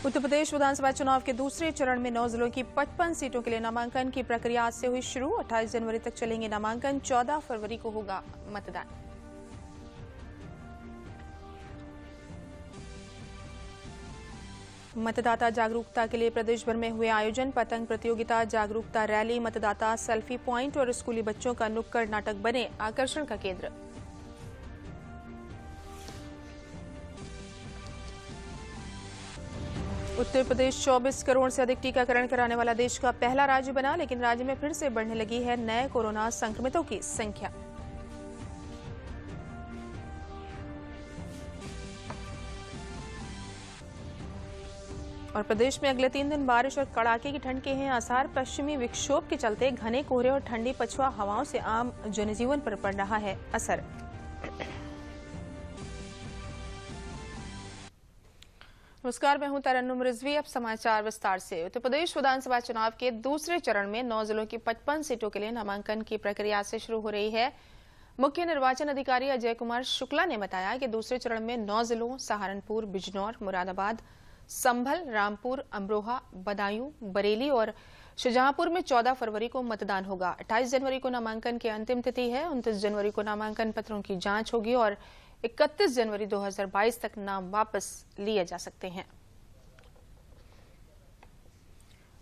उत्तर प्रदेश विधानसभा चुनाव के दूसरे चरण में 9 जिलों की 55 सीटों के लिए नामांकन की प्रक्रिया आज से हुई शुरू। 28 जनवरी तक चलेंगे नामांकन, 14 फरवरी को होगा मतदान। मतदाता जागरूकता के लिए प्रदेश भर में हुए आयोजन। पतंग प्रतियोगिता, जागरूकता रैली, मतदाता सेल्फी पॉइंट और स्कूली बच्चों का नुक्कड़ नाटक बने आकर्षण का केंद्र। उत्तर प्रदेश 24 करोड़ से अधिक टीकाकरण कराने वाला देश का पहला राज्य बना, लेकिन राज्य में फिर से बढ़ने लगी है नए कोरोना संक्रमितों की संख्या। और प्रदेश में अगले 3 दिन बारिश और कड़ाके की ठंड के हैं आसार। पश्चिमी विक्षोभ के चलते घने कोहरे और ठंडी पछुआ हवाओं से आम जनजीवन पर पड़ रहा है असर। नमस्कार, मैं हूं तरन्नुम रिजवी। अब समाचार विस्तार से। उत्तर प्रदेश विधानसभा चुनाव के दूसरे चरण में 9 जिलों की 55 सीटों के लिए नामांकन की प्रक्रिया से शुरू हो रही है। मुख्य निर्वाचन अधिकारी अजय कुमार शुक्ला ने बताया कि दूसरे चरण में 9 जिलों सहारनपुर, बिजनौर, मुरादाबाद, संभल, रामपुर, अमरोहा, बदायूं, बरेली और शाहजहांपुर में 14 फरवरी को मतदान होगा। 28 जनवरी को नामांकन की अंतिम तिथि है। 29 जनवरी को नामांकन पत्रों की जांच होगी और 31 जनवरी 2022 तक नाम वापस लिए जा सकते हैं।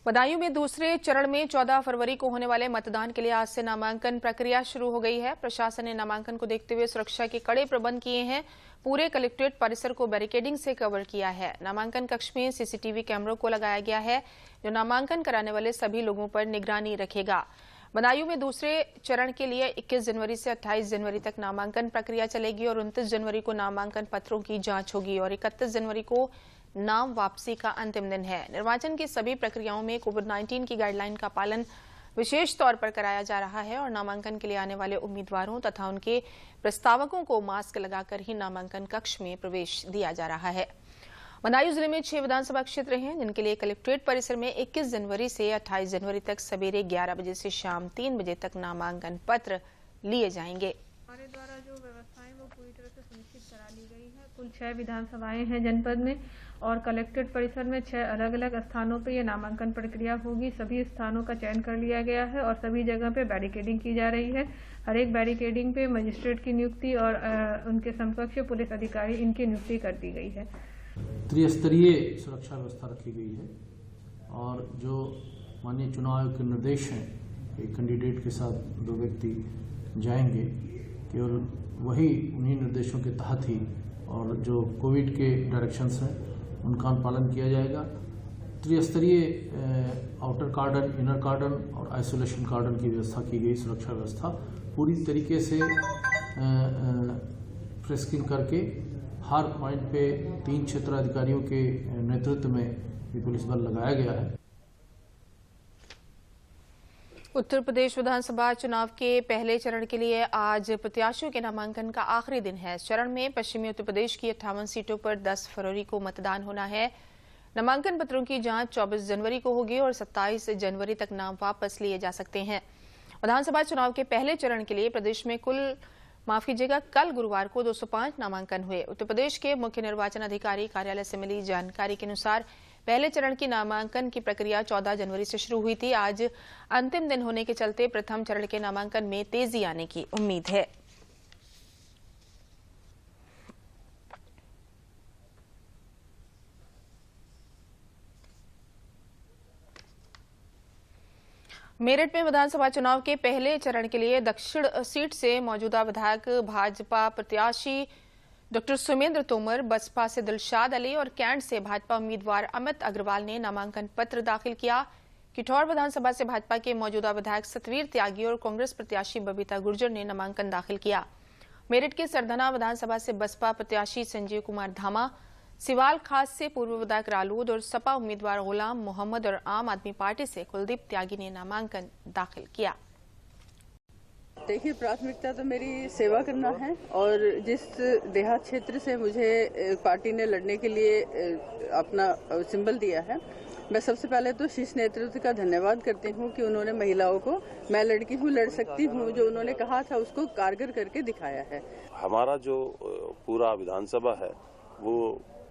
बदायूं में दूसरे चरण में 14 फरवरी को होने वाले मतदान के लिए आज से नामांकन प्रक्रिया शुरू हो गई है। प्रशासन ने नामांकन को देखते हुए सुरक्षा के कड़े प्रबंध किए हैं। पूरे कलेक्ट्रेट परिसर को बैरिकेडिंग से कवर किया है। नामांकन कक्ष में सीसीटीवी कैमरों को लगाया गया है, जो नामांकन कराने वाले सभी लोगों पर निगरानी रखेगा। बदायूं में दूसरे चरण के लिए 21 जनवरी से 28 जनवरी तक नामांकन प्रक्रिया चलेगी और 29 जनवरी को नामांकन पत्रों की जांच होगी और 31 जनवरी को नाम वापसी का अंतिम दिन है। निर्वाचन की सभी प्रक्रियाओं में कोविड-19 की गाइडलाइन का पालन विशेष तौर पर कराया जा रहा है और नामांकन के लिए आने वाले उम्मीदवारों तथा उनके प्रस्तावकों को मास्क लगाकर ही नामांकन कक्ष में प्रवेश दिया जा रहा है। बदायूं जिले में 6 विधानसभा क्षेत्र हैं, जिनके लिए कलेक्ट्रेट परिसर में 21 जनवरी से 28 जनवरी तक सवेरे 11 बजे से शाम 3 बजे तक नामांकन पत्र लिए जाएंगे। हमारे द्वारा जो व्यवस्थाएं वो पूरी तरह से सुनिश्चित करा ली गई है। कुल 6 विधानसभाएं हैं जनपद में और कलेक्ट्रेट परिसर में 6 अलग अलग स्थानों पर यह नामांकन प्रक्रिया होगी। सभी स्थानों का चयन कर लिया गया है और सभी जगह पे बैरिकेडिंग की जा रही है। हर एक बैरिकेडिंग पे मजिस्ट्रेट की नियुक्ति और उनके समकक्ष पुलिस अधिकारी इनकी नियुक्ति कर दी गई है। त्रिस्तरीय सुरक्षा व्यवस्था रखी गई है और जो माननीय चुनाव आयोग के निर्देश हैं, एक कैंडिडेट के साथ 2 व्यक्ति जाएंगे, केवल वही उन्हीं निर्देशों के तहत ही और जो कोविड के डायरेक्शंस हैं उनका पालन किया जाएगा। त्रिस्तरीय आउटर कार्डन, इनर कार्डन और आइसोलेशन कार्डन की व्यवस्था की गई। सुरक्षा व्यवस्था पूरी तरीके से फ्रेस्किंग करके हर पॉइंट पे 3 क्षेत्राधिकारियों के नेतृत्व में ये पुलिस बल लगाया गया है। उत्तर प्रदेश विधानसभा चुनाव के पहले चरण के लिए आज प्रत्याशियों के नामांकन का आखिरी दिन है। इस चरण में पश्चिमी उत्तर प्रदेश की 58 सीटों पर 10 फरवरी को मतदान होना है। नामांकन पत्रों की जांच 24 जनवरी को होगी और 27 जनवरी तक नाम वापस लिए जा सकते हैं। विधानसभा चुनाव के पहले चरण के लिए प्रदेश में कल गुरुवार को 205 नामांकन हुए। उत्तर प्रदेश के मुख्य निर्वाचन अधिकारी कार्यालय से मिली जानकारी के अनुसार पहले चरण की नामांकन की प्रक्रिया 14 जनवरी से शुरू हुई थी। आज अंतिम दिन होने के चलते प्रथम चरण के नामांकन में तेजी आने की उम्मीद है। मेरठ में विधानसभा चुनाव के पहले चरण के लिए दक्षिण सीट से मौजूदा विधायक भाजपा प्रत्याशी डॉक्टर सुमेंद्र तोमर, बसपा से दिलशाद अली और कैंट से भाजपा उम्मीदवार अमित अग्रवाल ने नामांकन पत्र दाखिल किया। किठौर विधानसभा से भाजपा के मौजूदा विधायक सतवीर त्यागी और कांग्रेस प्रत्याशी बबीता गुर्जर ने नामांकन दाखिल किया। मेरठ के सरधना विधानसभा से बसपा प्रत्याशी संजीव कुमार धामा, सिवाल खास से पूर्व विधायक रालूद और सपा उम्मीदवार गुलाम मोहम्मद और आम आदमी पार्टी से कुलदीप त्यागी ने नामांकन दाखिल किया। देखिए, प्राथमिकता तो मेरी सेवा करना है और जिस देहात क्षेत्र से मुझे पार्टी ने लड़ने के लिए अपना सिंबल दिया है, मैं सबसे पहले तो शीर्ष नेतृत्व का धन्यवाद करती हूँ कि उन्होंने महिलाओं को मैं लड़की हूँ, लड़ सकती हूँ, जो उन्होंने कहा था उसको कारगर करके दिखाया है। हमारा जो पूरा विधानसभा है वो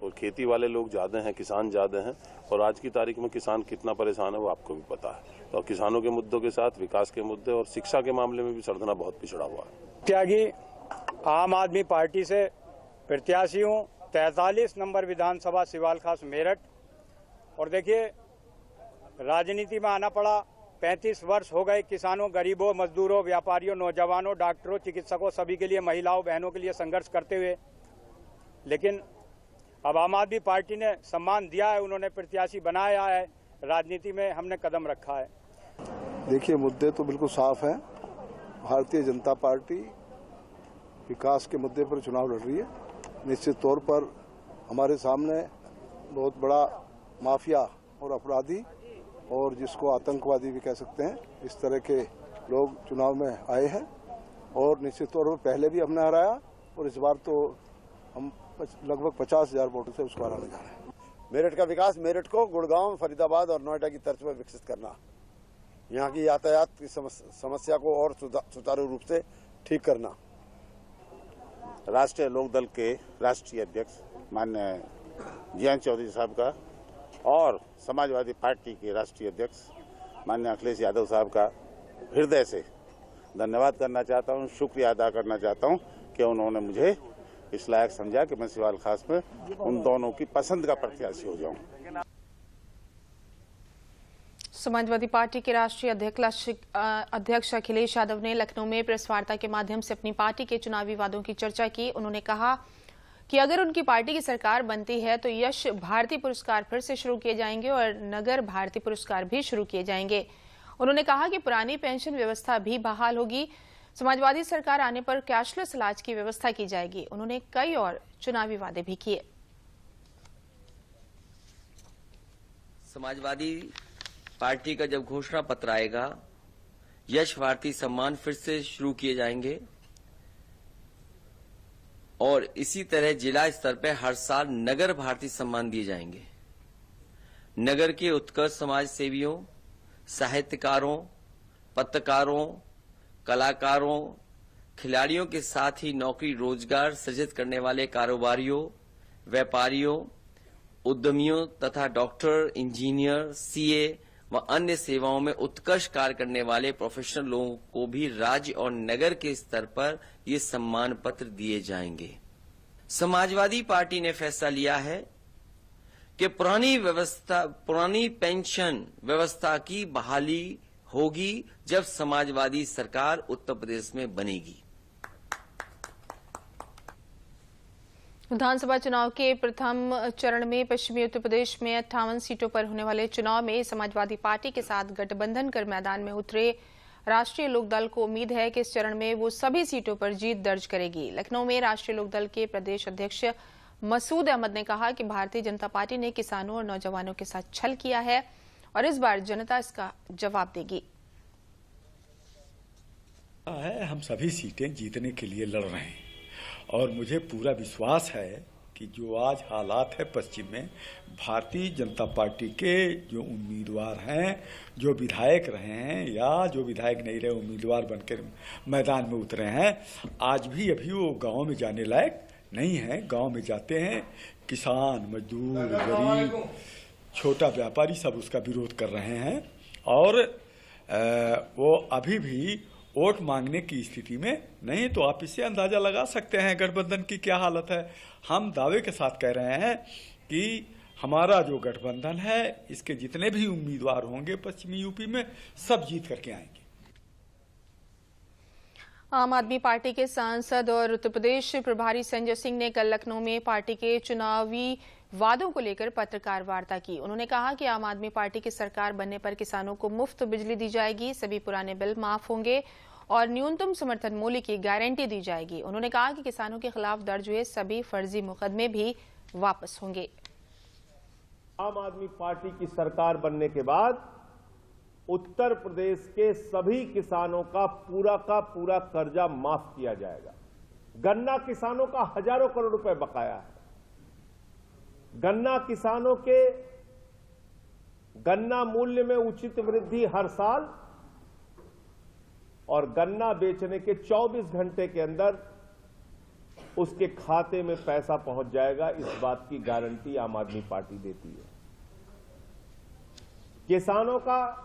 और खेती वाले लोग ज्यादा हैं, किसान ज्यादा हैं, और आज की तारीख में किसान कितना परेशान है वो आपको भी पता है। तो किसानों के मुद्दों के साथ विकास के मुद्दे और शिक्षा के मामले में भी सरधना बहुत पिछड़ा हुआ है। त्यागी आम आदमी पार्टी से प्रत्याशी हूँ, 43 नंबर विधानसभा सिवाल खास मेरठ। और देखिए, राजनीति में आना पड़ा, 35 वर्ष हो गए किसानों, गरीबों, मजदूरों, व्यापारियों, नौजवानों, डॉक्टरों, चिकित्सकों, सभी के लिए, महिलाओं, बहनों के लिए संघर्ष करते हुए। लेकिन अब आम आदमी पार्टी ने सम्मान दिया है, उन्होंने प्रत्याशी बनाया है, राजनीति में हमने कदम रखा है। देखिए, मुद्दे तो बिल्कुल साफ हैं। भारतीय जनता पार्टी विकास के मुद्दे पर चुनाव लड़ रही है। निश्चित तौर पर हमारे सामने बहुत बड़ा माफिया और अपराधी, और जिसको आतंकवादी भी कह सकते हैं, इस तरह के लोग चुनाव में आए हैं। और निश्चित तौर पर पहले भी हमने हराया, और इस बार तो हम लगभग 50,000 वोटों से उसको हराने जा रहे हैं। मेरठ का विकास, मेरठ को गुड़गांव, फरीदाबाद और नोएडा की तर्ज पर विकसित करना, यहाँ की यातायात की समस्या को और सुचारू रूप से ठीक करना। राष्ट्रीय लोकदल के राष्ट्रीय अध्यक्ष माननीय जयंत चौधरी साहब का और समाजवादी पार्टी के राष्ट्रीय अध्यक्ष माननीय अखिलेश यादव साहब का हृदय से धन्यवाद करना चाहता हूं, शुक्रिया अदा करना चाहता हूं कि उन्होंने मुझे इस लायक समझा कि मैं सिवाल खास में उन दोनों की पसंद का प्रत्याशी हो जाऊं। समाजवादी पार्टी के राष्ट्रीय अध्यक्ष अखिलेश यादव ने लखनऊ में प्रेस वार्ता के माध्यम से अपनी पार्टी के चुनावी वादों की चर्चा की। उन्होंने कहा कि अगर उनकी पार्टी की सरकार बनती है तो यश भारती पुरस्कार फिर से शुरू किए जाएंगे और नगर भारती पुरस्कार भी शुरू किए जाएंगे। उन्होंने कहा कि पुरानी पेंशन व्यवस्था भी बहाल होगी। समाजवादी सरकार आने पर कैशलेस इलाज की व्यवस्था की जाएगी। उन्होंने कई और चुनावी वादे भी किए। समाजवादी पार्टी का जब घोषणा पत्र आएगा, यश भारती सम्मान फिर से शुरू किए जाएंगे और इसी तरह जिला स्तर पर हर साल नगर भारती सम्मान दिए जाएंगे। नगर के उत्कृष्ट समाज सेवियों, साहित्यकारों, पत्रकारों, कलाकारों, खिलाड़ियों के साथ ही नौकरी रोजगार सृजित करने वाले कारोबारियों, व्यापारियों, उद्यमियों तथा डॉक्टर, इंजीनियर, सीए व अन्य सेवाओं में उत्कृष्ट कार्य करने वाले प्रोफेशनल लोगों को भी राज्य और नगर के स्तर पर ये सम्मान पत्र दिए जाएंगे। समाजवादी पार्टी ने फैसला लिया है कि पुरानी पेंशन व्यवस्था की बहाली होगी जब समाजवादी सरकार उत्तर प्रदेश में बनेगी। विधानसभा चुनाव के प्रथम चरण में पश्चिमी उत्तर प्रदेश में 58 सीटों पर होने वाले चुनाव में समाजवादी पार्टी के साथ गठबंधन कर मैदान में उतरे राष्ट्रीय लोकदल को उम्मीद है कि इस चरण में वो सभी सीटों पर जीत दर्ज करेगी। लखनऊ में राष्ट्रीय लोकदल के प्रदेश अध्यक्ष मसूद अहमद ने कहा कि भारतीय जनता पार्टी ने किसानों और नौजवानों के साथ छल किया है और इस बार जनता इसका जवाब देगी। हम सभी सीटें जीतने के लिए लड़ रहे हैं और मुझे पूरा विश्वास है कि जो आज हालात है पश्चिम में, भारतीय जनता पार्टी के जो उम्मीदवार हैं, जो विधायक रहे हैं या जो विधायक नहीं रहे उम्मीदवार बनकर मैदान में उतरे हैं, आज भी अभी वो गांव में जाने लायक नहीं है। गांव में जाते हैं, किसान, मजदूर, गरीब, छोटा व्यापारी सब उसका विरोध कर रहे हैं और वो अभी भी वोट मांगने की स्थिति में नहीं। तो आप इससे अंदाजा लगा सकते हैं गठबंधन की क्या हालत है। हम दावे के साथ कह रहे हैं कि हमारा जो गठबंधन है, इसके जितने भी उम्मीदवार होंगे पश्चिमी यूपी में, सब जीत करके आएंगे। आम आदमी पार्टी के सांसद और उत्तर प्रदेश प्रभारी संजय सिंह ने कल लखनऊ में पार्टी के चुनावी वादों को लेकर पत्रकार वार्ता की। उन्होंने कहा कि आम आदमी पार्टी की सरकार बनने पर किसानों को मुफ्त बिजली दी जाएगी, सभी पुराने बिल माफ होंगे और न्यूनतम समर्थन मूल्य की गारंटी दी जाएगी। उन्होंने कहा कि किसानों के खिलाफ दर्ज हुए सभी फर्जी मुकदमे भी वापस होंगे। आम आदमी पार्टी की सरकार बनने के बाद उत्तर प्रदेश के सभी किसानों का पूरा कर्जा माफ किया जाएगा। गन्ना किसानों का हजारों करोड़ रुपए बकाया है। गन्ना किसानों के गन्ना मूल्य में उचित वृद्धि हर साल और गन्ना बेचने के 24 घंटे के अंदर उसके खाते में पैसा पहुंच जाएगा, इस बात की गारंटी आम आदमी पार्टी देती है। किसानों का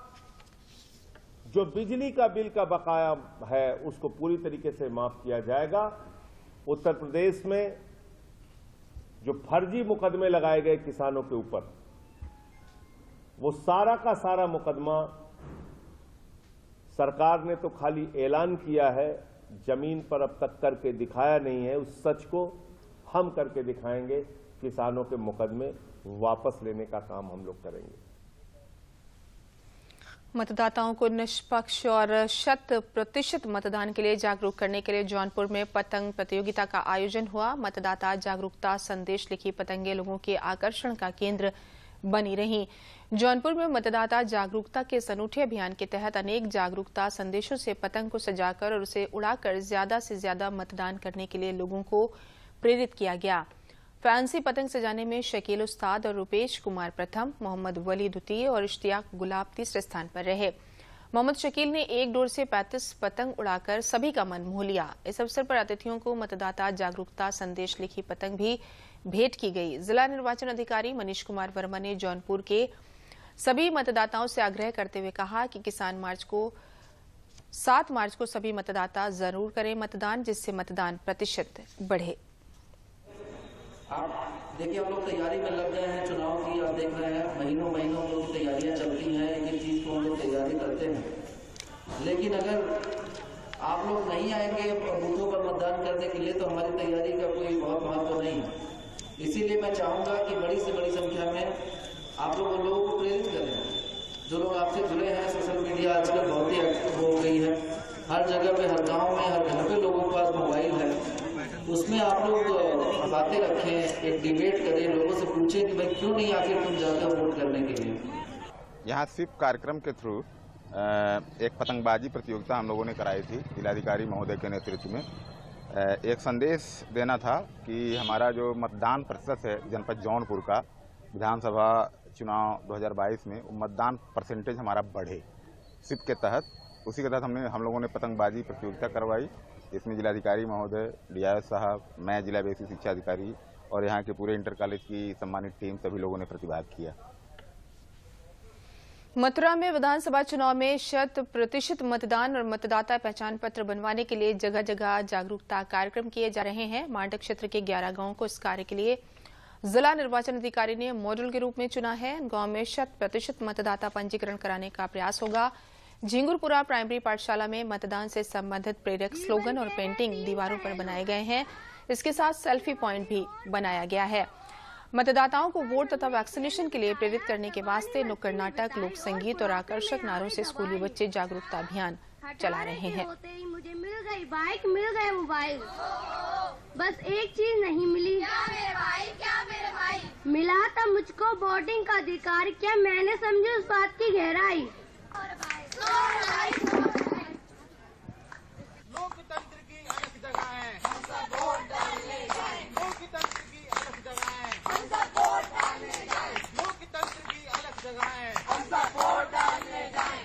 जो बिजली का बिल का बकाया है उसको पूरी तरीके से माफ किया जाएगा। उत्तर प्रदेश में जो फर्जी मुकदमे लगाए गए किसानों के ऊपर, वो सारा का सारा मुकदमा सरकार ने तो खाली ऐलान किया है, जमीन पर अब तक करके दिखाया नहीं है। उस सच को हम करके दिखाएंगे। किसानों के मुकदमे वापस लेने का काम हम लोग करेंगे। मतदाताओं को निष्पक्ष और 100% मतदान के लिए जागरूक करने के लिए जौनपुर में पतंग प्रतियोगिता का आयोजन हुआ। मतदाता जागरूकता संदेश लिखी पतंगे लोगों के आकर्षण का केंद्र बनी रही। जौनपुर में मतदाता जागरूकता के इस अनूठे अभियान के तहत अनेक जागरूकता संदेशों से पतंग को सजाकर और उसे उड़ाकर ज्यादा से ज्यादा मतदान करने के लिए लोगों को प्रेरित किया गया। फैंसी पतंग सजाने में शकील उस्ताद और रुपेश कुमार प्रथम, मोहम्मद वली द्वितीय और इश्तियाक गुलाब तीसरे स्थान पर रहे। मोहम्मद शकील ने एक डोर से 35 पतंग उड़ाकर सभी का मन मोह लिया। इस अवसर पर अतिथियों को मतदाता जागरूकता संदेश लिखी पतंग भी भेंट की गई। जिला निर्वाचन अधिकारी मनीष कुमार वर्मा ने जौनपुर के सभी मतदाताओं से आग्रह करते हुए कहा कि 7 मार्च को सभी मतदाता जरूर करें मतदान, जिससे मतदान प्रतिशत बढ़े। आप देखिए, हम लोग तैयारी में लग गए हैं चुनाव की। आप देख रहे हैं महीनों महीनों में तैयारियां चलती हैं, एक चीज को हम लोग तैयारी करते हैं। लेकिन अगर आप लोग नहीं आएंगे बूथों पर मतदान करने के लिए तो हमारी तैयारी का कोई बहुत महत्व नहीं है। इसीलिए मैं चाहूंगा कि बड़ी से बड़ी संख्या में आप लोगों को प्रेरित करें। जो लोग आपसे जुड़े हैं, सोशल मीडिया आजकल बहुत ही एक्टिव हो गई है। हर जगह पे, हर गांव में, हर घर पे लोगों के पास मोबाइल है। उसमें आप लोग बातें रखें, एक डिबेट करें, लोगों से पूछें कि भाई क्यों नहीं आखिर तुम जाते हो वोट करने के लिए। यहाँ स्वीप कार्यक्रम के थ्रू एक पतंगबाजी प्रतियोगिता हम लोगों ने कराई थी जिलाधिकारी महोदय के नेतृत्व में। एक संदेश देना था कि हमारा जो मतदान प्रतिशत है जनपद जौनपुर का विधानसभा चुनाव 2022 में, मतदान परसेंटेज हमारा बढ़े स्वीप के तहत। उसी के तहत हम लोगों ने पतंगबाजी प्रतियोगिता करवाई। इसमें जिलाधिकारी महोदय, डीआईएस साहब, मैं जिला बेसिक शिक्षा अधिकारी और यहाँ के पूरे इंटर कॉलेज की सम्मानित टीम, सभी लोगों ने प्रतिभाग किया। मथुरा में विधानसभा चुनाव में 100% मतदान और मतदाता पहचान पत्र बनवाने के लिए जगह जगह जागरूकता कार्यक्रम किए जा रहे हैं। मांडक क्षेत्र के 11 गांवों को इस कार्य के लिए जिला निर्वाचन अधिकारी ने मॉडल के रूप में चुना है। गांव में 100% मतदाता पंजीकरण कराने का प्रयास होगा। झिंगुरपुरा प्राइमरी पाठशाला में मतदान से संबंधित प्रेरक स्लोगन और पेंटिंग दीवारों पर बनाए गए हैं। इसके साथ सेल्फी पॉइंट भी बनाया गया है। मतदाताओं को वोट तथा वैक्सीनेशन के लिए प्रेरित करने के वास्ते नुक्कड़ नाटक, लोक संगीत और आकर्षक नारों से स्कूली बच्चे जागरूकता अभियान चला रहे हैं। मुझे मिल गई बाइक, मिल गए मोबाइल, बस एक चीज नहीं मिली। क्या मेरे भाई, क्या मेरे भाई? मिला था मुझको वोटिंग का अधिकार। क्या मैंने समझी उस बात की गहराई? लोकतंत्र की अलग जगह है, हम सब वोट डालने जाएं। लोकतंत्र की अलग जगह है, हम सब वोट डालने जाएं। लोकतंत्र की अलग जगह है, हम सब वोट डालने जाएं।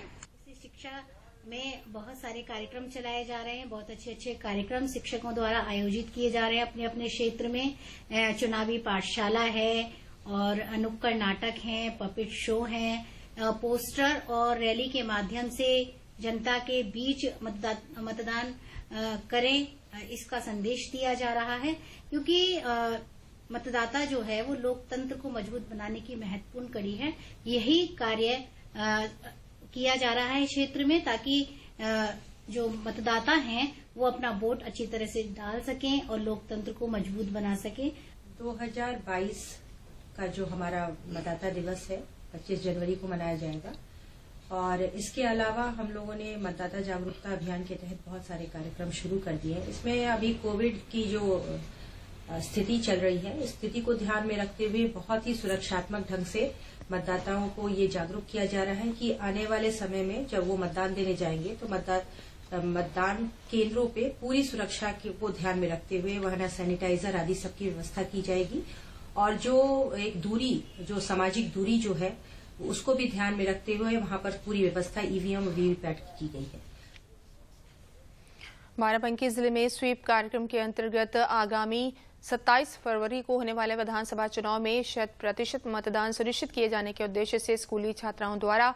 शिक्षा में बहुत सारे कार्यक्रम चलाए जा रहे हैं। बहुत अच्छे अच्छे कार्यक्रम शिक्षकों द्वारा आयोजित किए जा रहे हैं अपने अपने क्षेत्र में। चुनावी पाठशाला है और नुक्कड़ नाटक है, पपेट शो है, पोस्टर और रैली के माध्यम से जनता के बीच मतदान करें, इसका संदेश दिया जा रहा है। क्योंकि मतदाता जो है वो लोकतंत्र को मजबूत बनाने की महत्वपूर्ण कड़ी है। यही कार्य किया जा रहा है क्षेत्र में, ताकि जो मतदाता हैं वो अपना वोट अच्छी तरह से डाल सकें और लोकतंत्र को मजबूत बना सकें। 2022 का जो हमारा मतदाता दिवस है 25 जनवरी को मनाया जाएगा। और इसके अलावा हम लोगों ने मतदाता जागरूकता अभियान के तहत बहुत सारे कार्यक्रम शुरू कर दिए हैं। इसमें अभी कोविड की जो स्थिति चल रही है, इस स्थिति को ध्यान में रखते हुए बहुत ही सुरक्षात्मक ढंग से मतदाताओं को ये जागरूक किया जा रहा है कि आने वाले समय में जब वो मतदान देने जाएंगे तो मतदान केंद्रों पे पूरी सुरक्षा को ध्यान में रखते हुए वहां सैनिटाइजर आदि सबकी व्यवस्था की जाएगी। और जो एक दूरी, जो सामाजिक दूरी जो है उसको भी ध्यान में रखते हुए वहां पर पूरी व्यवस्था ईवीएम और वीवीपैट की गई है। बाराबंकी जिले में स्वीप कार्यक्रम के अंतर्गत आगामी 27 फरवरी को होने वाले विधानसभा चुनाव में 100% मतदान सुनिश्चित किए जाने के उद्देश्य से स्कूली छात्राओं द्वारा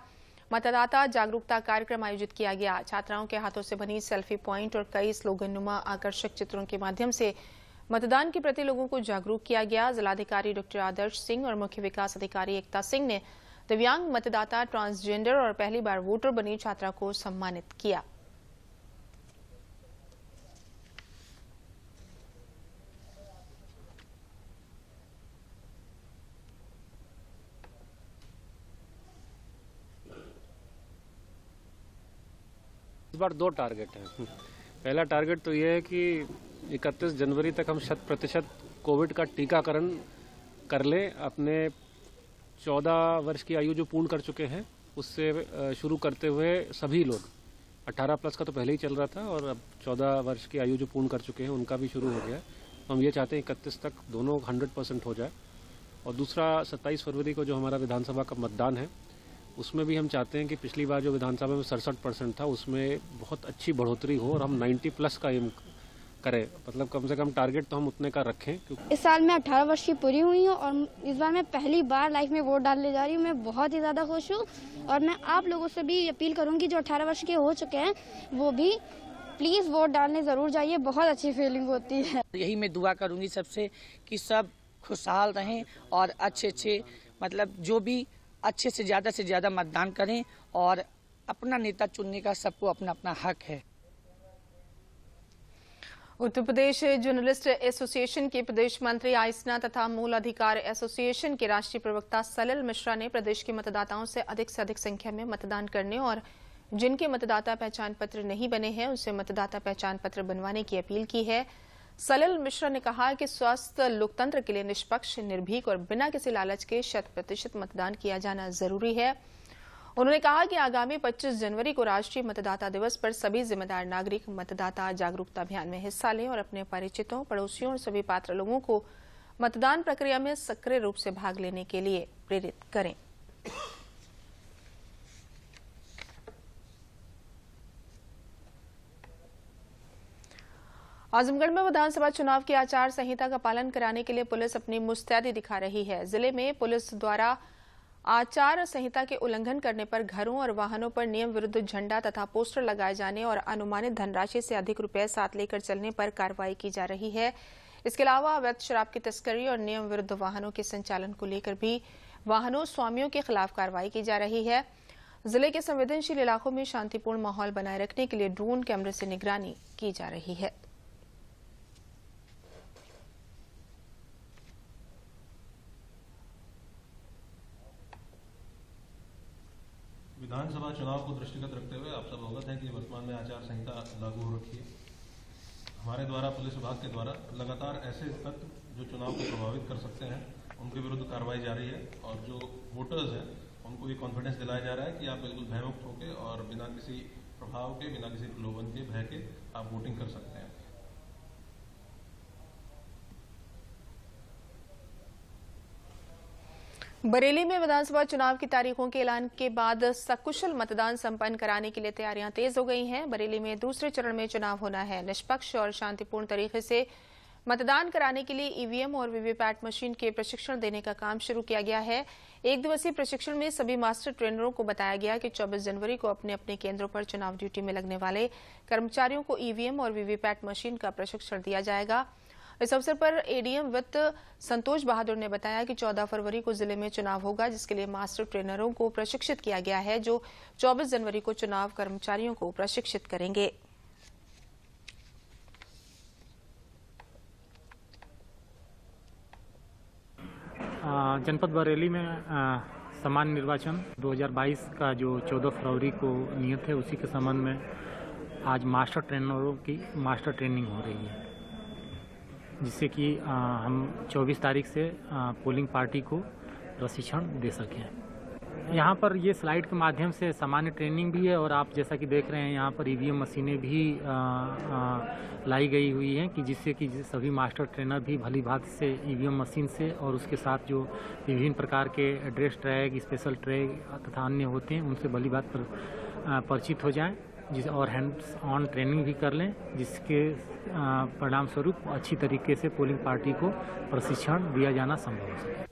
मतदाता जागरूकता कार्यक्रम आयोजित किया गया। छात्राओं के हाथों से बनी सेल्फी पॉइंट और कई स्लोगननुमा आकर्षक चित्रों के माध्यम से मतदान के प्रति लोगों को जागरूक किया गया। जिलाधिकारी डॉक्टर आदर्श सिंह और मुख्य विकास अधिकारी एकता सिंह ने दिव्यांग मतदाता, ट्रांसजेंडर और पहली बार वोटर बनी छात्रा को सम्मानित किया। इस बार 2 टारगेट हैं। पहला टारगेट तो ये है कि 31 जनवरी तक हम 100% कोविड का टीकाकरण कर लें। अपने 14 वर्ष की आयु जो पूर्ण कर चुके हैं उससे शुरू करते हुए सभी लोग, 18 प्लस का तो पहले ही चल रहा था और अब 14 वर्ष की आयु जो पूर्ण कर चुके हैं उनका भी शुरू हो गया है। तो हम ये चाहते हैं 31 तक दोनों 100% हो जाए। और दूसरा 27 फरवरी को जो हमारा विधानसभा का मतदान है उसमें भी हम चाहते हैं कि पिछली बार जो विधानसभा में 67% था उसमें बहुत अच्छी बढ़ोतरी हो और हम 90 प्लस का एम करें। मतलब कम से कम टारगेट तो हम उतने का रखें। इस साल मैं 18 वर्ष की पूरी हुई हूँ और इस बार मैं पहली बार लाइफ में वोट डालने जा रही हूँ। मैं बहुत ही ज़्यादा खुश हूँ और मैं आप लोगों से भी अपील करूँगी जो 18 वर्ष के हो चुके हैं वो भी प्लीज़ वोट डालने ज़रूर जाइए। बहुत अच्छी फीलिंग होती है। यही मैं दुआ करूँगी सबसे कि सब खुशहाल रहें और अच्छे मतलब जो भी अच्छे से ज़्यादा मतदान करें और अपना नेता चुनने का सबको अपना अपना हक है। उत्तर प्रदेश जर्नलिस्ट एसोसिएशन के प्रदेश मंत्री आइसना तथा मूल अधिकार एसोसिएशन के राष्ट्रीय प्रवक्ता सलिल मिश्रा ने प्रदेश के मतदाताओं से अधिक संख्या में मतदान करने और जिनके मतदाता पहचान पत्र नहीं बने हैं उनसे मतदाता पहचान पत्र बनवाने की अपील की है। सलिल मिश्रा ने कहा कि स्वस्थ लोकतंत्र के लिए निष्पक्ष, निर्भीक और बिना किसी लालच के 100% मतदान किया जाना जरूरी है। उन्होंने कहा कि आगामी 25 जनवरी को राष्ट्रीय मतदाता दिवस पर सभी जिम्मेदार नागरिक मतदाता जागरूकता अभियान में हिस्सा लें और अपने परिचितों, पड़ोसियों और सभी पात्र लोगों को मतदान प्रक्रिया में सक्रिय रूप से भाग लेने के लिए प्रेरित करें। आजमगढ़ में विधानसभा चुनाव की आचार संहिता का पालन कराने के लिए पुलिस अपनी मुस्तैदी दिखा रही है। जिले में पुलिस द्वारा आचार संहिता के उल्लंघन करने पर घरों और वाहनों पर नियम विरुद्ध झंडा तथा पोस्टर लगाए जाने और अनुमानित धनराशि से अधिक रुपए साथ लेकर चलने पर कार्रवाई की जा रही है। इसके अलावा अवैध शराब की तस्करी और नियम विरुद्ध वाहनों के संचालन को लेकर भी वाहनों स्वामियों के खिलाफ कार्रवाई की जा रही है। जिले के संवेदनशील इलाकों में शांतिपूर्ण माहौल बनाए रखने के लिए ड्रोन कैमरे से निगरानी की जा रही है। विधानसभा चुनाव को दृष्टिगत रखते हुए आप सब अवगत हैं कि वर्तमान में आचार संहिता लागू हो रखी है। हमारे द्वारा पुलिस विभाग के द्वारा लगातार ऐसे तत्व जो चुनाव को प्रभावित कर सकते हैं उनके विरुद्ध कार्रवाई जारी है और जो वोटर्स हैं उनको ये कॉन्फिडेंस दिलाया जा रहा है कि आप बिल्कुल भयमुक्त होकर और बिना किसी प्रभाव के, बिना किसी प्रलोभन के, भय के आप वोटिंग कर सकते हैं। बरेली में विधानसभा चुनाव की तारीखों के ऐलान के बाद सकुशल मतदान संपन्न कराने के लिए तैयारियां तेज हो गई हैं। बरेली में दूसरे चरण में चुनाव होना है। निष्पक्ष और शांतिपूर्ण तरीके से मतदान कराने के लिए ईवीएम और वीवीपैट मशीन के प्रशिक्षण देने का काम शुरू किया गया है। 1 दिवसीय प्रशिक्षण में सभी मास्टर ट्रेनरों को बताया गया कि 24 जनवरी को अपने अपने केंद्रों पर चुनाव ड्यूटी में लगने वाले कर्मचारियों को ईवीएम और वीवीपैट मशीन का प्रशिक्षण दिया जाएगा। इस अवसर पर एडीएम वित्त संतोष बहादुर ने बताया कि 14 फरवरी को जिले में चुनाव होगा, जिसके लिए मास्टर ट्रेनरों को प्रशिक्षित किया गया है, जो 24 जनवरी को चुनाव कर्मचारियों को प्रशिक्षित करेंगे। जनपद बरेली में सामान्य निर्वाचन 2022 का जो 14 फरवरी को नियत है उसी के संबंध में आज मास्टर ट्रेनरों की मास्टर ट्रेनिंग हो रही है, जिससे कि हम 24 तारीख से पोलिंग पार्टी को प्रशिक्षण दे सकें। यहाँ पर ये स्लाइड के माध्यम से सामान्य ट्रेनिंग भी है और आप जैसा कि देख रहे हैं यहाँ पर ईवीएम मशीनें भी लाई गई हुई हैं कि जिससे कि सभी मास्टर ट्रेनर भी भली भांति से ईवीएम मशीन से और उसके साथ जो विभिन्न प्रकार के एड्रेस ट्रैग, स्पेशल ट्रैग तथा अन्य होते हैं उनसे भली भांति परिचित हो जाएं और हैंड्स ऑन ट्रेनिंग भी कर लें, जिसके परिणाम स्वरूप अच्छी तरीके से पोलिंग पार्टी को प्रशिक्षण दिया जाना संभव है।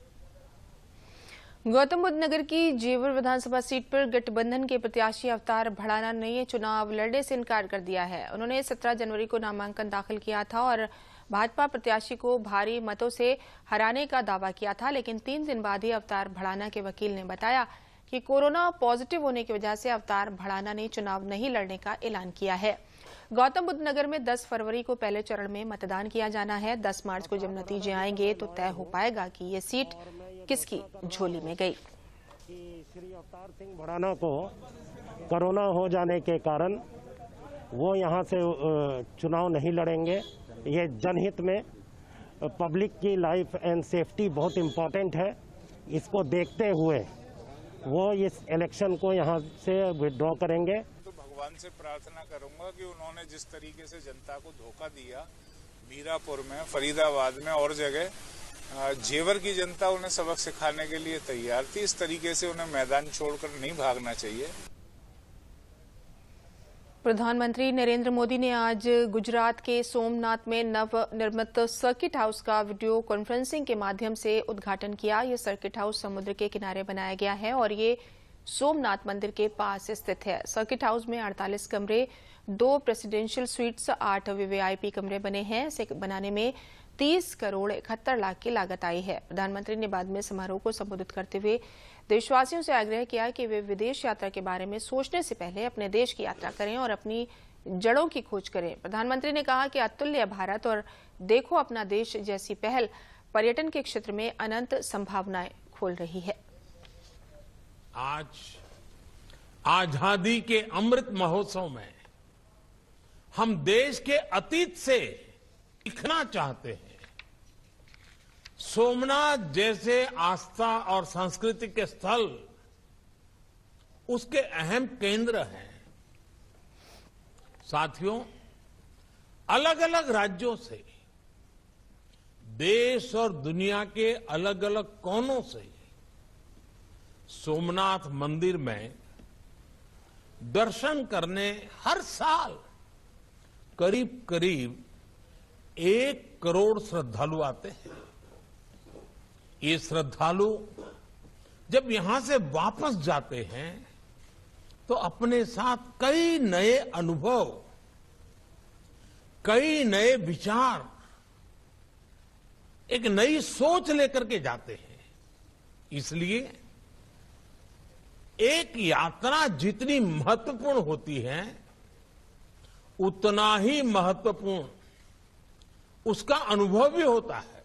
गौतम बुद्ध नगर की जेवर विधानसभा सीट पर गठबंधन के प्रत्याशी अवतार भड़ाना ने ये चुनाव लड़ने से इनकार कर दिया है। उन्होंने 17 जनवरी को नामांकन दाखिल किया था और भाजपा प्रत्याशी को भारी मतों से हराने का दावा किया था, लेकिन 3 दिन बाद ही अवतार भड़ाना के वकील ने बताया कि कोरोना पॉजिटिव होने की वजह से अवतार भड़ाना ने चुनाव नहीं लड़ने का ऐलान किया है। गौतम बुद्ध नगर में 10 फरवरी को पहले चरण में मतदान किया जाना है। 10 मार्च को जब नतीजे आएंगे तो तय हो पाएगा कि ये सीट किसकी झोली में गई। श्री अवतार सिंह भड़ाना को कोरोना हो जाने के कारण वो यहाँ से चुनाव नहीं लड़ेंगे। ये जनहित में पब्लिक की लाइफ एंड सेफ्टी बहुत इम्पोर्टेंट है। इसको देखते हुए वो इस इलेक्शन को यहाँ से विड्रॉ करेंगे। तो भगवान से प्रार्थना करूंगा कि उन्होंने जिस तरीके से जनता को धोखा दिया मीरापुर में, फरीदाबाद में और जगह, जेवर की जनता उन्हें सबक सिखाने के लिए तैयार थी। इस तरीके से उन्हें मैदान छोड़कर नहीं भागना चाहिए। प्रधानमंत्री नरेंद्र मोदी ने आज गुजरात के सोमनाथ में नवनिर्मित सर्किट हाउस का वीडियो कॉन्फ्रेंसिंग के माध्यम से उद्घाटन किया। ये सर्किट हाउस समुद्र के किनारे बनाया गया है और ये सोमनाथ मंदिर के पास स्थित है। सर्किट हाउस में 48 कमरे, 2 प्रेसिडेंशियल स्वीट्स, 8 वीवीआईपी कमरे बने हैं। इसे बनाने में 30 करोड़ 71 लाख की लागत आई है। प्रधानमंत्री ने बाद में समारोह को संबोधित करते हुए देशवासियों से आग्रह किया कि वे विदेश यात्रा के बारे में सोचने से पहले अपने देश की यात्रा करें और अपनी जड़ों की खोज करें। प्रधानमंत्री ने कहा कि अतुल्य भारत और देखो अपना देश जैसी पहल पर्यटन के क्षेत्र में अनंत संभावनाएं खोल रही है। आज आजादी के अमृत महोत्सव में हम देश के अतीत से सीखना चाहते हैं। सोमनाथ जैसे आस्था और संस्कृति के स्थल उसके अहम केंद्र हैं। साथियों, अलग अलग राज्यों से, देश और दुनिया के अलग अलग कोनों से सोमनाथ मंदिर में दर्शन करने हर साल करीब करीब 1 करोड़ श्रद्धालु आते हैं। ये श्रद्धालु जब यहां से वापस जाते हैं तो अपने साथ कई नए अनुभव, कई नए विचार, एक नई सोच लेकर के जाते हैं। इसलिए एक यात्रा जितनी महत्वपूर्ण होती है, उतना ही महत्वपूर्ण उसका अनुभव भी होता है।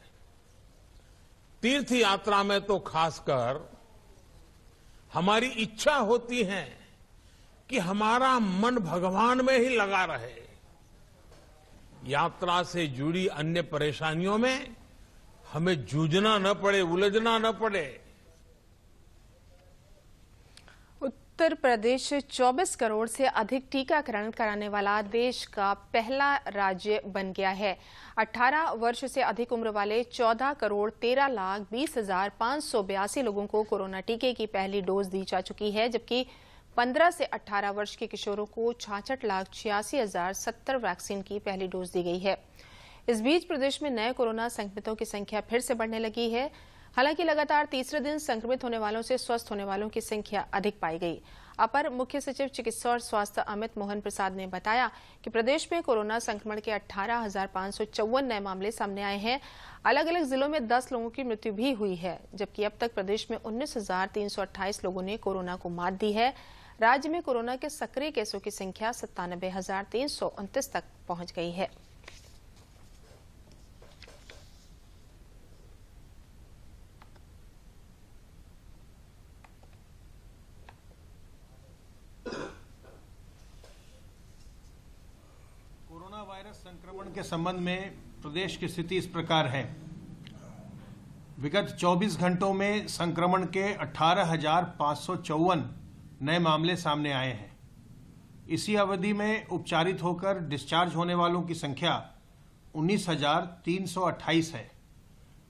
तीर्थ यात्रा में तो खासकर हमारी इच्छा होती है कि हमारा मन भगवान में ही लगा रहे। यात्रा से जुड़ी अन्य परेशानियों में हमें जूझना न पड़े, उलझना न पड़े। उत्तर प्रदेश 24 करोड़ से अधिक टीकाकरण कराने वाला देश का पहला राज्य बन गया है। 18 वर्ष से अधिक उम्र वाले 14 करोड़ 13 लाख 20,582 लोगों को कोरोना टीके की पहली डोज दी जा चुकी है, जबकि 15 से 18 वर्ष के किशोरों को 66,86,070 वैक्सीन की पहली डोज दी गई है। इस बीच प्रदेश में नए कोरोना संक्रमितों की संख्या फिर से बढ़ने लगी है। हालांकि लगातार तीसरे दिन संक्रमित होने वालों से स्वस्थ होने वालों की संख्या अधिक पाई गई। अपर मुख्य सचिव चिकित्सा और स्वास्थ्य अमित मोहन प्रसाद ने बताया कि प्रदेश में कोरोना संक्रमण के 18,554 नए मामले सामने आए हैं। अलग अलग जिलों में 10 लोगों की मृत्यु भी हुई है, जबकि अब तक प्रदेश में 19,328 लोगों ने कोरोना को मात दी है। राज्य में कोरोना के सक्रिय केसों की संख्या 97,329 तक पहुंच गई है। कोरोना वायरस संक्रमण के संबंध में प्रदेश की स्थिति इस प्रकार है। विगत 24 घंटों में संक्रमण के 18,554 नए मामले सामने आए हैं। इसी अवधि में उपचारित होकर डिस्चार्ज होने वालों की संख्या 19,328 है।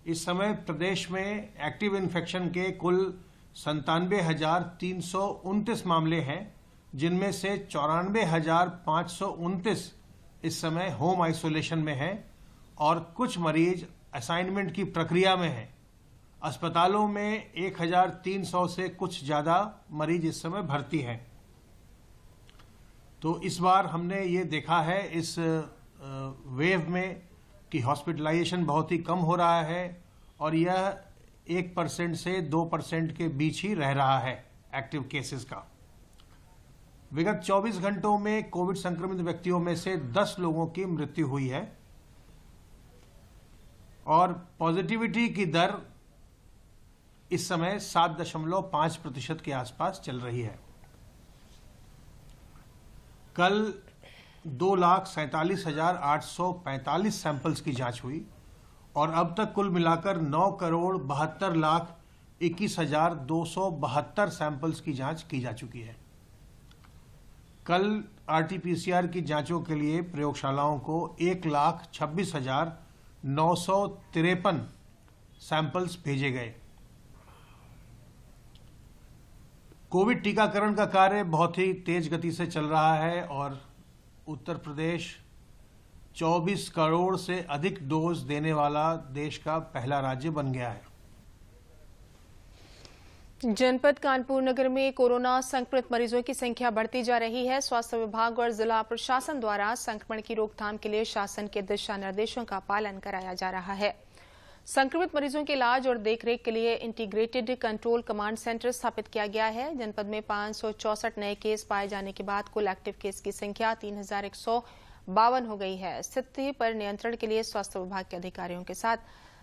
इस समय प्रदेश में एक्टिव इन्फेक्शन के कुल 97,329 मामले हैं, जिनमें से 94,529 इस समय होम आइसोलेशन में है और कुछ मरीज असाइनमेंट की प्रक्रिया में है। अस्पतालों में 1,300 से कुछ ज़्यादा मरीज इस समय भर्ती हैं। तो इस बार हमने ये देखा है इस वेव में कि हॉस्पिटलाइजेशन बहुत ही कम हो रहा है और यह 1% से 2% के बीच ही रह रहा है एक्टिव केसेस का। विगत 24 घंटों में कोविड संक्रमित व्यक्तियों में से 10 लोगों की मृत्यु हुई है और पॉजिटिविटी की दर इस समय 7.5% के आसपास चल रही है। कल 2,47,845 सैंपल्स की जांच हुई और अब तक कुल मिलाकर 9,72,21,272 सैंपल्स की जांच की जा चुकी है। कल आरटीपीसीआर की जांचों के लिए प्रयोगशालाओं को 1,26,953 सैंपल्स भेजे गए। कोविड टीकाकरण का कार्य बहुत ही तेज गति से चल रहा है और उत्तर प्रदेश 24 करोड़ से अधिक डोज देने वाला देश का पहला राज्य बन गया है। जनपद कानपुर नगर में कोरोना संक्रमित मरीजों की संख्या बढ़ती जा रही है। स्वास्थ्य विभाग और जिला प्रशासन द्वारा संक्रमण की रोकथाम के लिए शासन के दिशा निर्देशों का पालन कराया जा रहा है। संक्रमित मरीजों के इलाज और देखरेख के लिए इंटीग्रेटेड कंट्रोल कमांड सेंटर स्थापित किया गया है। जनपद में 564 नए केस पाए जाने के बाद कुल एक्टिव केस की संख्या 3,152 हो गई है। स्थिति पर नियंत्रण के लिए स्वास्थ्य विभाग के अधिकारियों के साथ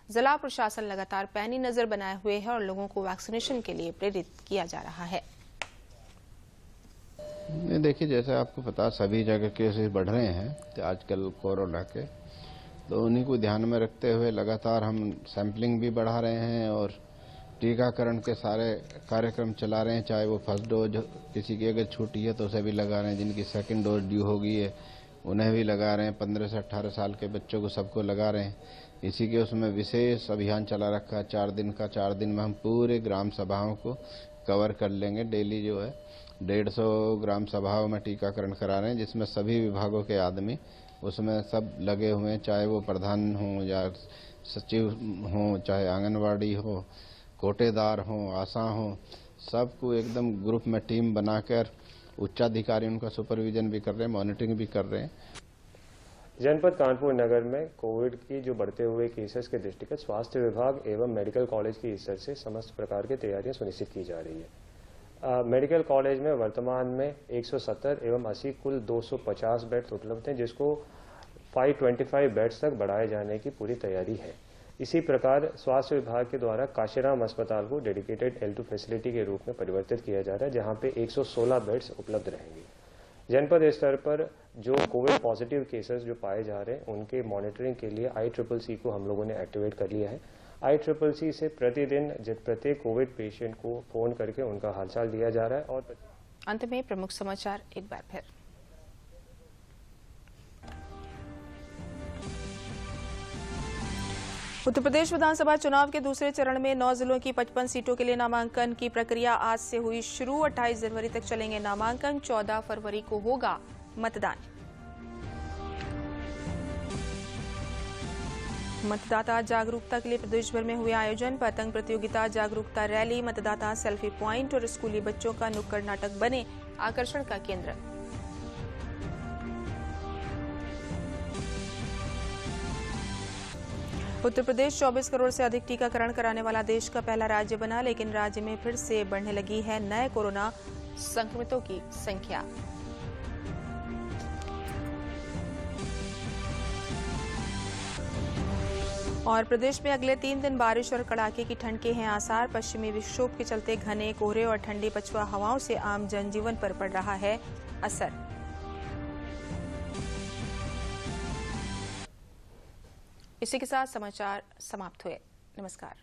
जिला प्रशासन लगातार पैनी नजर बनाए हुए है और लोगों को वैक्सीनेशन के लिए प्रेरित किया जा रहा है। देखिए, जैसे आपको पता सभी जगह केसेस बढ़ रहे हैं आजकल कोरोना के, तो उन्हीं को ध्यान में रखते हुए लगातार हम सैंपलिंग भी बढ़ा रहे हैं और टीकाकरण के सारे कार्यक्रम चला रहे हैं। चाहे वो फर्स्ट डोज किसी की अगर छूटी है तो उसे भी लगा रहे हैं, जिनकी सेकंड डोज ड्यू हो गई है उन्हें भी लगा रहे हैं, 15 से 18 साल के बच्चों को सबको लगा रहे हैं। इसी के उसमें विशेष अभियान चला रखा है 4 दिन का। 4 दिन में हम पूरे ग्राम सभाओं को कवर कर लेंगे। डेली जो है 150 ग्राम सभाओं में टीकाकरण करा रहे हैं, जिसमें सभी विभागों के आदमी उसमें सब लगे हुए हैं, चाहे वो प्रधान हो या सचिव हो, चाहे आंगनवाड़ी हो, कोटेदार हो, आशा हो, सबको एकदम ग्रुप में टीम बनाकर उच्चाधिकारी उनका सुपरविजन भी कर रहे हैं, मॉनिटरिंग भी कर रहे हैं। जनपद कानपुर नगर में कोविड की जो बढ़ते हुए केसेस के दृष्टिगत स्वास्थ्य विभाग एवं मेडिकल कॉलेज की स्तर से समस्त प्रकार की तैयारियां सुनिश्चित की जा रही है। मेडिकल कॉलेज में वर्तमान में 170 एवं 80 कुल 250 बेड्स उपलब्ध हैं, जिसको 525 बेड्स तक बढ़ाए जाने की पूरी तैयारी है। इसी प्रकार स्वास्थ्य विभाग के द्वारा काशीराम अस्पताल को डेडिकेटेड L2 फैसिलिटी के रूप में परिवर्तित किया जा रहा है, जहां पे 116 बेड्स उपलब्ध रहेंगे। जनपद स्तर पर जो कोविड पॉजिटिव केसेस जो पाए जा रहे हैं उनके मॉनिटरिंग के लिए ICCC को हम लोगों ने एक्टिवेट कर लिया है। ICCC से प्रतिदिन प्रत्येक कोविड पेशेंट को फोन करके उनका हालचाल लिया जा रहा है। और अंत में प्रमुख समाचार एक बार फिर। उत्तर प्रदेश विधानसभा चुनाव के दूसरे चरण में 9 जिलों की 55 सीटों के लिए नामांकन की प्रक्रिया आज से हुई शुरू। 28 जनवरी तक चलेंगे नामांकन, 14 फरवरी को होगा मतदान। मतदाता जागरूकता के लिए प्रदेश भर में हुए आयोजन। पतंग प्रतियोगिता, जागरूकता रैली, मतदाता सेल्फी पॉइंट और स्कूली बच्चों का नुक्कड़ नाटक बने आकर्षण का केंद्र। उत्तर प्रदेश 24 करोड़ से अधिक टीकाकरण कराने वाला देश का पहला राज्य बना, लेकिन राज्य में फिर से बढ़ने लगी है नए कोरोना संक्रमितों की संख्या। और प्रदेश में अगले 3 दिन बारिश और कड़ाके की ठंड के हैं आसार। पश्चिमी विक्षोभ के चलते घने कोहरे और ठंडी पछुआ हवाओं से आम जनजीवन पर पड़ रहा है असर। इसी के साथ समाचार समाप्त हुए। नमस्कार।